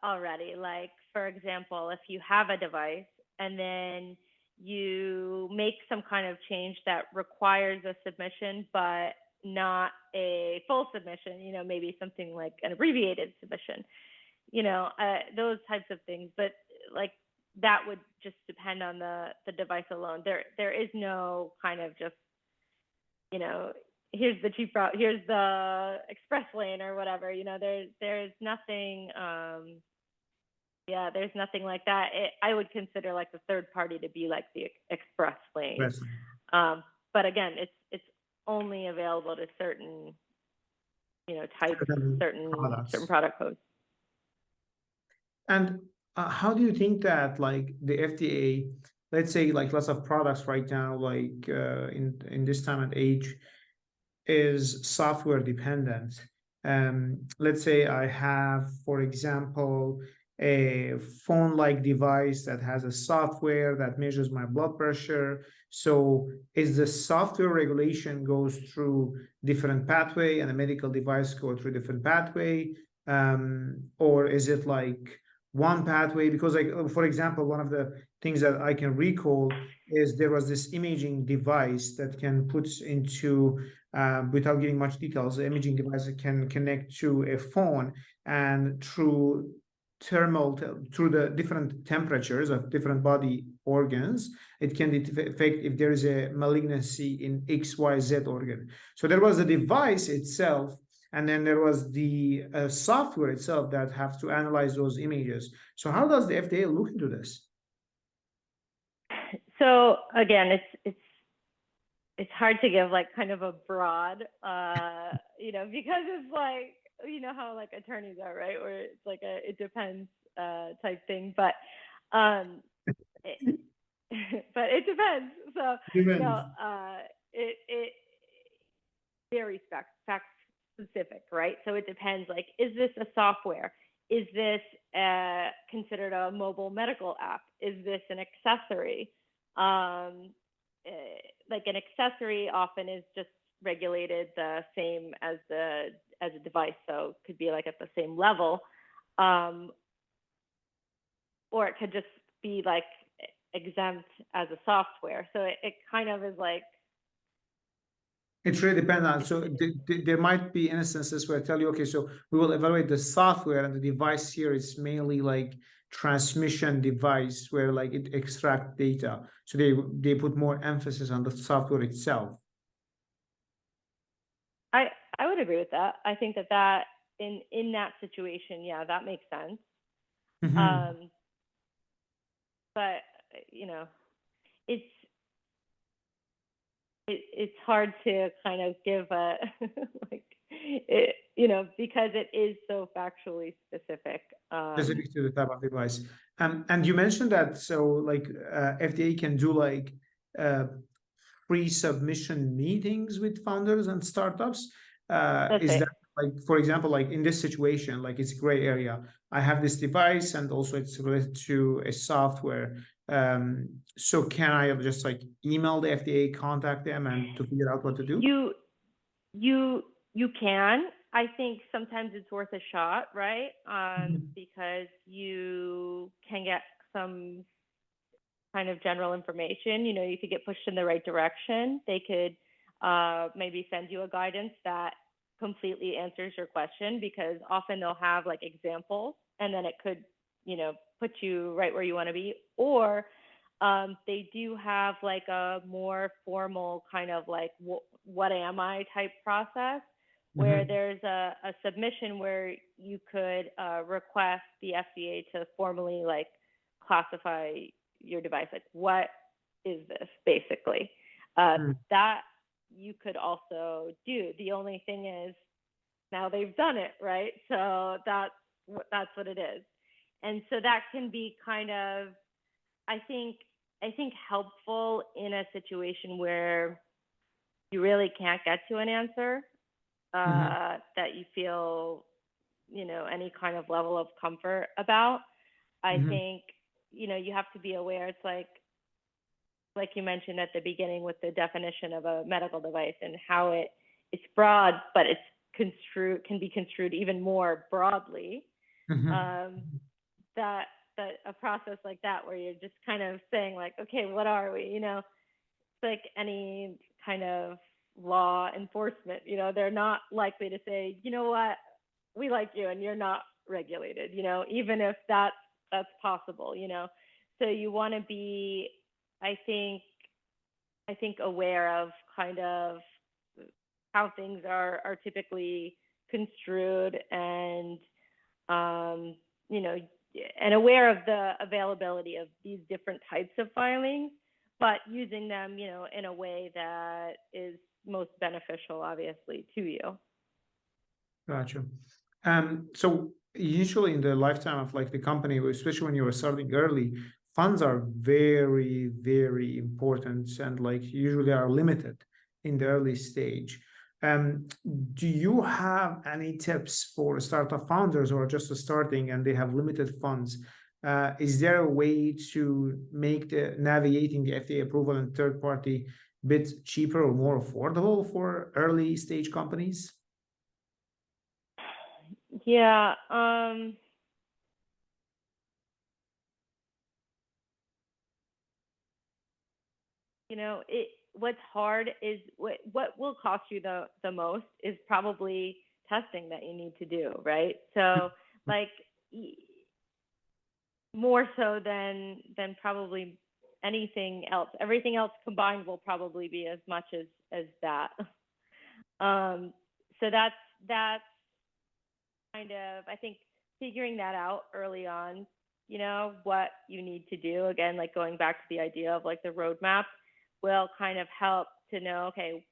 already. Like, for example, if you have a device and then you make some kind of change that requires a submission, but not a full submission, maybe something like an abbreviated submission, those types of things. But like, that would just depend on the device alone. There is no kind of just, here's the cheap route, here's the express lane or whatever. There's nothing. There's nothing like that. I would consider like the third party to be like the express lane. Yes. But again, it's only available to certain, types, certain product codes. And how do you think that like the FDA, let's say like lots of products right now, like in this time and age, is software dependent? Let's say I have, for example, a phone-like device that has a software that measures my blood pressure. So is the software regulation goes through different pathway and a medical device go through different pathway? Or is it like one pathway? Because like, for example, one of the things that I can recall is there was this imaging device that can put into, without giving much details, the imaging device that can connect to a phone, and through the different temperatures of different body organs, it can detect if there is a malignancy in XYZ organ. So there was a device itself, and then there was the software itself that have to analyze those images. So how does the FDA look into this? So again, it's hard to give like kind of a broad, because it's like, how like attorneys are, right? Where it's like it depends type thing, but but it depends. So it very fact specific, right? So it depends. Like, is this a software? Is this considered a mobile medical app? Is this an accessory? Like an accessory often is just regulated the same as a device, so it could be like at the same level, or it could just be like exempt as a software. So it kind of is like, it really depends on, so there might be instances where I tell you, okay, so we will evaluate the software, and the device here is mainly like transmission device where like it extract data. So they put more emphasis on the software itself. I would agree with that. I think that in that situation, yeah, that makes sense. Mm-hmm. But it's hard to kind of give a like because it is so factually specific. Specific to the type of device. And you mentioned that, so like FDA can do like pre-submission meetings with founders and startups. Is that like, for example, like in this situation, like it's a gray area. I have this device and also it's related to a software. So can I just like email the FDA, contact them, and to figure out what to do? You can. I think sometimes it's worth a shot, right? Because you can get some kind of general information. You could get pushed in the right direction. They could maybe send you a guidance that completely answers your question, because often they'll have like examples, and then it could, put you right where you want to be. Or They do have like a more formal kind of like what am I type process, where there's a submission where you could request the FDA to formally like classify your device, like what is this basically. That you could also do. The only thing is now they've done it, right? So that's what it is. And so that can be kind of, I think helpful in a situation where you really can't get to an answer that you feel, any kind of level of comfort about. I think, you have to be aware. It's like you mentioned at the beginning with the definition of a medical device and how it's broad, but can be construed even more broadly. That a process like that where you're just kind of saying like, okay, what are we? It's like any kind of law enforcement. They're not likely to say, you know what, we like you and you're not regulated. Even if that's possible. So you want to be, I think, aware of kind of how things are typically construed and, and aware of the availability of these different types of filings, but using them, in a way that is most beneficial, obviously, to you. Gotcha. So usually in the lifetime of like the company, especially when you were starting early, funds are very, very important and like usually are limited in the early stage. Do you have any tips for startup founders who are just starting and they have limited funds? Is there a way to make the navigating the FDA approval and third-party bit cheaper or more affordable for early stage companies? Yeah. What's hard is what will cost you the most is probably testing that you need to do, right? So like more so than probably anything else. Everything else combined will probably be as much as that. So that's kind of, I think, figuring that out early on, what you need to do. Again, like going back to the idea of like the roadmap will kind of help to know, okay,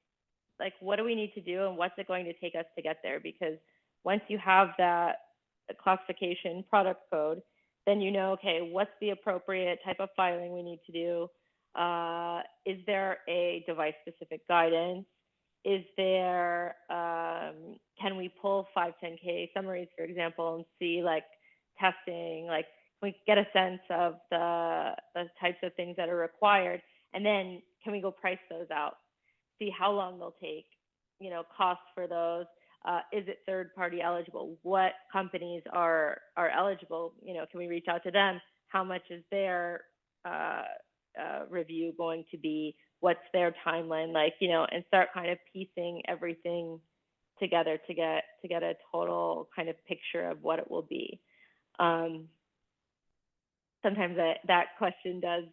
like what do we need to do and what's it going to take us to get there? Because once you have that classification product code, then okay, what's the appropriate type of filing we need to do? Is there a device-specific guidance? Is there, can we pull 510K summaries, for example, and see like testing, like we get a sense of the types of things that are required, and then can we go price those out, see how long they'll take, costs for those. Is it third-party eligible? What companies are eligible? Can we reach out to them? How much is their review going to be? What's their timeline like? And start kind of piecing everything together to get a total kind of picture of what it will be. Sometimes that question does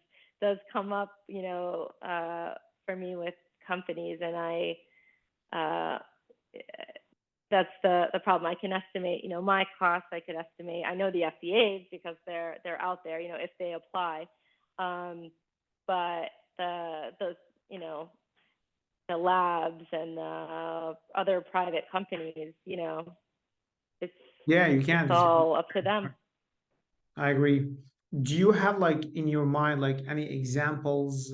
come up, for me with companies, and that's the problem. I can estimate, my costs. I could estimate. I know the FDA's because they're out there, if they apply. But the labs and the other private companies, it's it's all up to them. I agree. Do you have like in your mind like any examples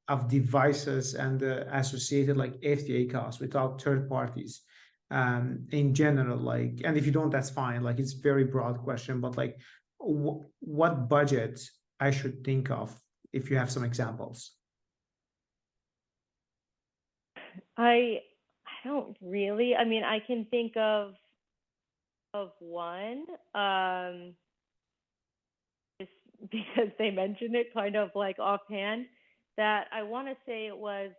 of devices and associated like FDA costs without third parties in general? Like, and if you don't, that's fine. Like, it's a very broad question, but like, what budget I should think of if you have some examples? I don't really. I mean, I can think of one, just because they mentioned it kind of like offhand, that I want to say it was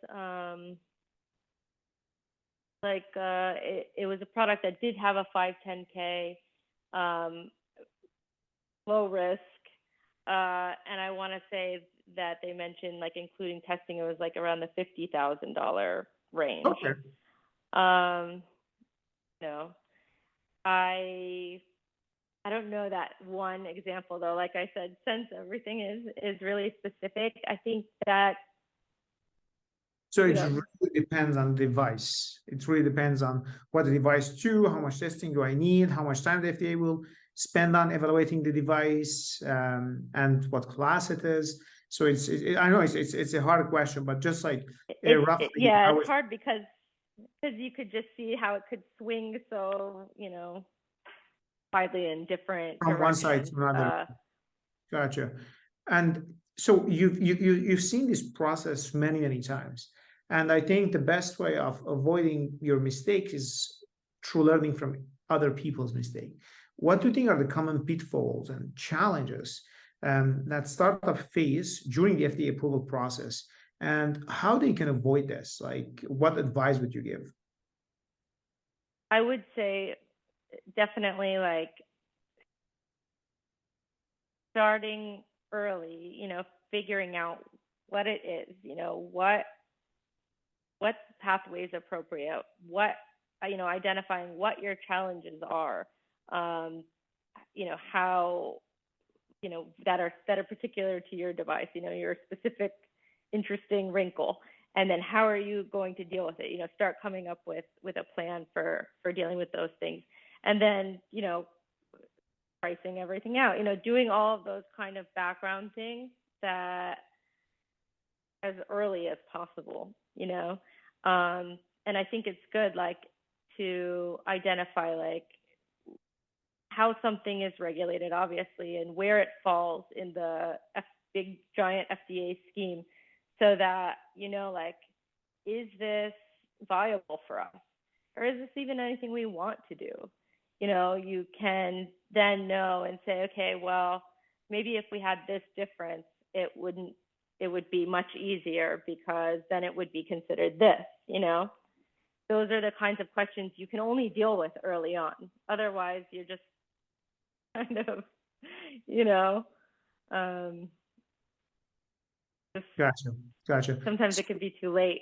it was a product that did have a 510K, low risk, And I want to say that they mentioned, like, including testing, it was like around the $50,000 range. Okay. No, I don't know that one example though. Like I said, since everything is really specific, I think that So it really depends on the device. It really depends on what the device do, how much testing do I need, how much time the FDA will spend on evaluating the device, and what class it is. So I know it's a hard question, but just like roughly, it's hard because you could just see how it could swing so widely in different from one side directions. to another. Gotcha. And so you've seen this process many times, and I think the best way of avoiding your mistake is through learning from other people's mistake. What do you think are the common pitfalls and challenges that startup face during the FDA approval process, and how they can avoid this? Like, what advice would you give? I would say definitely, like, starting early, figuring out what it is, what pathway is appropriate, identifying what your challenges are, how, that are particular to your device, your specific interesting wrinkle. And then how are you going to deal with it? Start coming up with a plan for dealing with those things. And then, pricing everything out, doing all of those kind of background things that as early as possible, and I think it's good, like, to identify, like, how something is regulated, obviously, and where it falls in the big giant FDA scheme, so that, like, is this viable for us? Or is this even anything we want to do? You can then know and say, okay, well, maybe if we had this difference, it would be much easier because then it would be considered this, Those are the kinds of questions you can only deal with early on. Otherwise, you're just kind of, Gotcha. Sometimes it can be too late,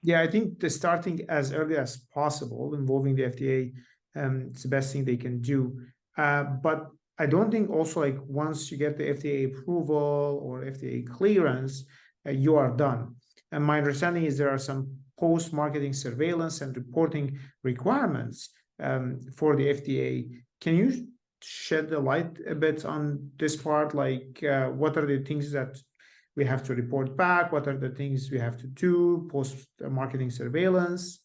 Yeah, I think the starting as early as possible, involving the FDA, it's the best thing they can do. But I don't think also, like, once you get the FDA approval or FDA clearance, you are done. And my understanding is there are some post-marketing surveillance and reporting requirements for the FDA. Can you shed the light a bit on this part? Like, what are the things that we have to report back? What are the things we have to do post-marketing surveillance?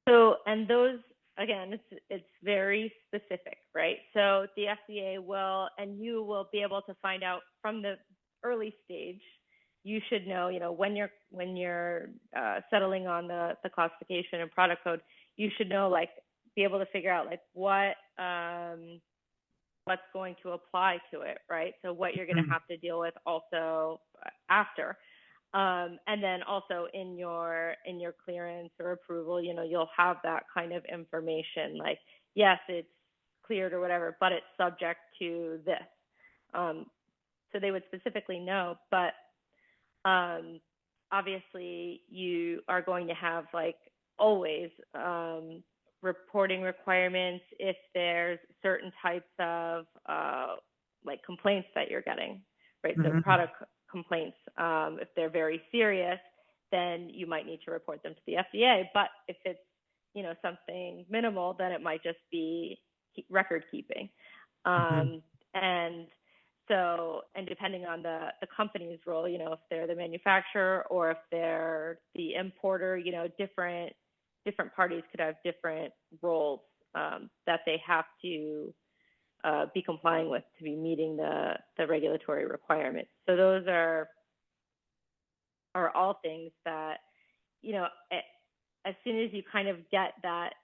So, and those, again, it's very specific, right? So the FDA will, and you will be able to find out from the early stage. You should know, when you're settling on the classification and product code, you should know, like, be able to figure out, like, what's going to apply to it, right? So what you're going to have to deal with also after. And then also in your clearance or approval, you'll have that kind of information, like, yes, it's cleared or whatever, but it's subject to this. So they would specifically know, but obviously you are going to have, like, always reporting requirements if there's certain types of like complaints that you're getting, right? So product complaints, if they're very serious, then you might need to report them to the FDA. But if it's, something minimal, then it might just be record keeping. And so, and depending on the company's role, if they're the manufacturer or if they're the importer, different parties could have different roles that they have to be complying with to be meeting the regulatory requirements. So those are all things that, as soon as you kind of get that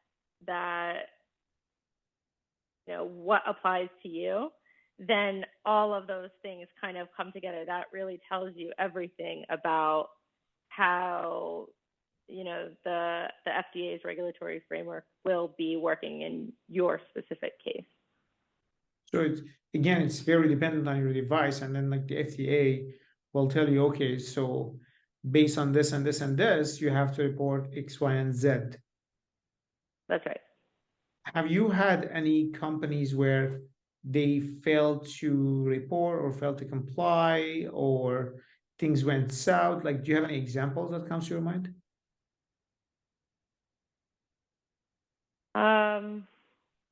what applies to you, then all of those things kind of come together. That really tells you everything about how the FDA's regulatory framework will be working in your specific case. So it's very dependent on your device, and then like the FDA will tell you, okay, so based on this and this and this, you have to report X, Y, and Z. That's right. Have you had any companies where they failed to report or failed to comply, or things went south? Like, do you have any examples that comes to your mind?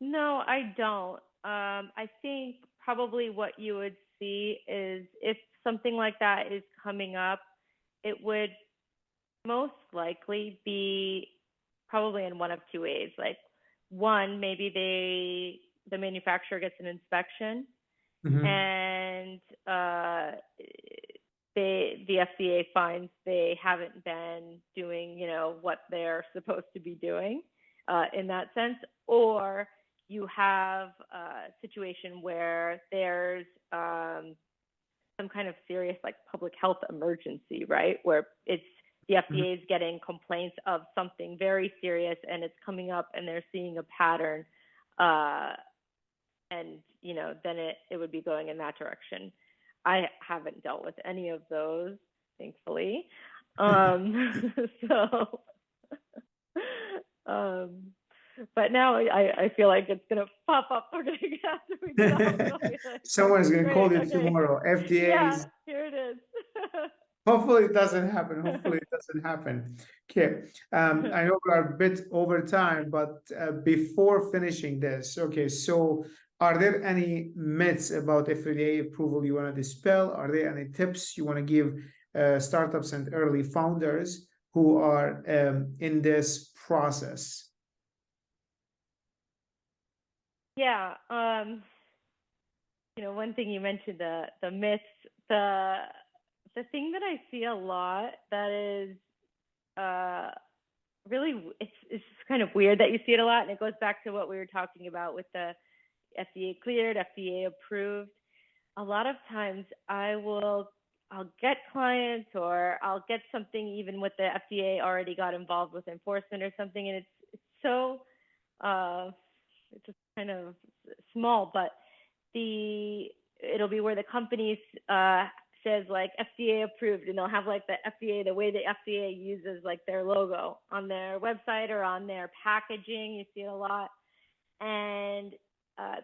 No, I don't. I think probably what you would see is if something like that is coming up, it would most likely be probably in one of two ways. Like, one, maybe the manufacturer gets an inspection Mhm. and the FDA finds they haven't been doing, what they're supposed to be doing in that sense, or you have a situation where there's some kind of serious like public health emergency, right? Where it's the FDA is getting complaints of something very serious and it's coming up and they're seeing a pattern, and then it would be going in that direction. I haven't dealt with any of those, thankfully. So, but now I feel like it's gonna pop up. We're gonna after we get off. Like, Someone is going to call great, you okay. tomorrow. Yeah, FDA's. here it is. Hopefully it doesn't happen. Hopefully it doesn't happen. Okay. I know we are a bit over time, but before finishing this, okay, so are there any myths about FDA approval you want to dispel? Are there any tips you want to give startups and early founders who are in this process? Yeah. One thing you mentioned, the myths, the thing that I see a lot that is really, it's kind of weird that you see it a lot, and it goes back to what we were talking about with the FDA cleared, FDA approved. A lot of times I'll get clients, or I'll get something even with the FDA already got involved with enforcement or something, and it's so it's just kind of small, but it'll be where the company says like FDA approved, and they'll have like the FDA, the way the FDA uses like their logo on their website or on their packaging. You see it a lot. And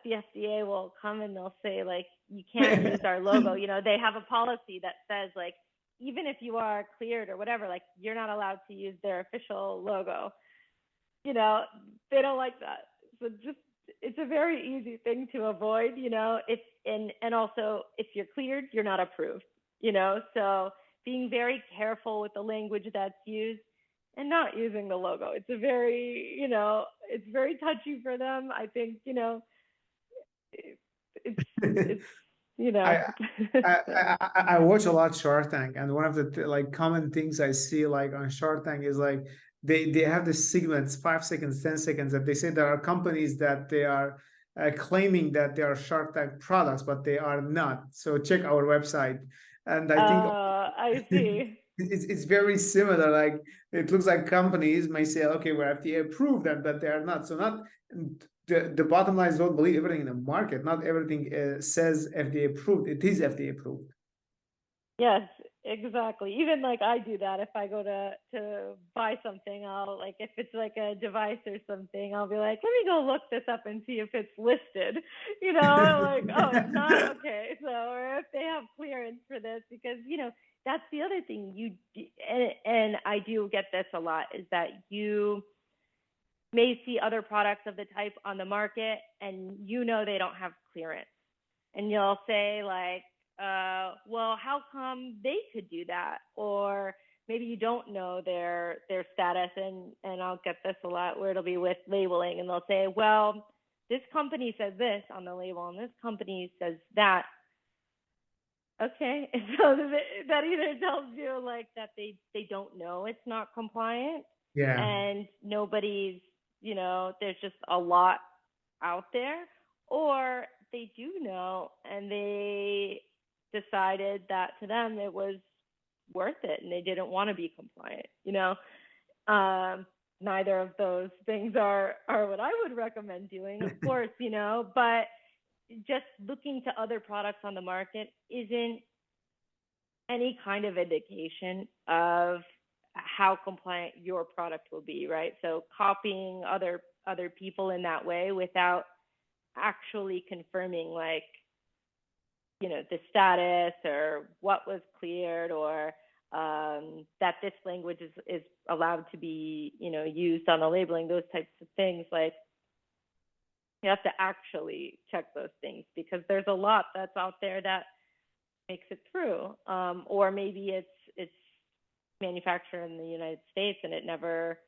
the FDA will come and they'll say like, you can't use our logo. They have a policy that says like, even if you are cleared or whatever, like you're not allowed to use their official logo. They don't like that. So it's a very easy thing to avoid, and also if you're cleared, you're not approved, so being very careful with the language that's used and not using the logo. It's it's very touchy for them. I think, it's I watch a lot Shark Tank, and one of the like common things I see like on Shark Tank is like they have the segments, 5 seconds, 10 seconds, that they say there are companies that they are claiming that they are Shark Tank products, but they are not. So check our website, and I think I see. it's very similar. Like it looks like companies may say, okay, we're FDA approved, but they are not. So not. The bottom line is don't believe everything in the market. Not everything says FDA approved. It is FDA approved. Yes, exactly. Even like I do that if I go to buy something, I'll like if it's like a device or something, I'll be like, let me go look this up and see if it's listed. Like, oh, it's not, okay. So, or if they have clearance for this, because that's the other thing and I do get this a lot, is that you may see other products of the type on the market and they don't have clearance, and you'll say like, well, how come they could do that? Or maybe you don't know their status, and I'll get this a lot where it'll be with labeling, and they'll say, well, this company says this on the label and this company says that. Okay, so that either tells you like that they don't know it's not compliant, Yeah. and nobody's, there's just a lot out there, or they do know and they decided that to them it was worth it and they didn't want to be compliant. Neither of those things are what I would recommend doing, of course, but just looking to other products on the market isn't any kind of indication of how compliant your product will be, right? So copying other people in that way without actually confirming, like, you know, the status or what was cleared, or that this language is allowed to be, you know, used on the labeling, those types of things. Like, you have to actually check those things, because there's a lot that's out there that makes it through, or maybe it's manufactured in the United States and it never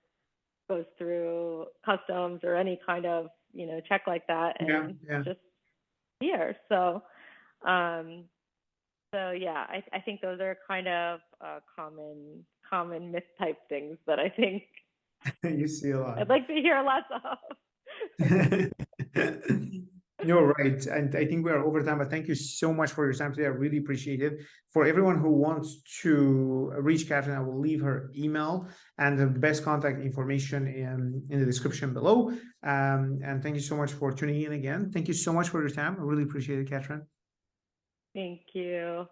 goes through customs or any kind of, you know, check like that, and just here. So yeah, I think those are kind of common myth type things that I think you see a lot. I'd like to hear less of. You're right. And I think we are over time, but thank you so much for your time today. I really appreciate it. For everyone who wants to reach Katherine, I will leave her email and the best contact information in the description below. And thank you so much for tuning in again. Thank you so much for your time. I really appreciate it, Katherine. Thank you.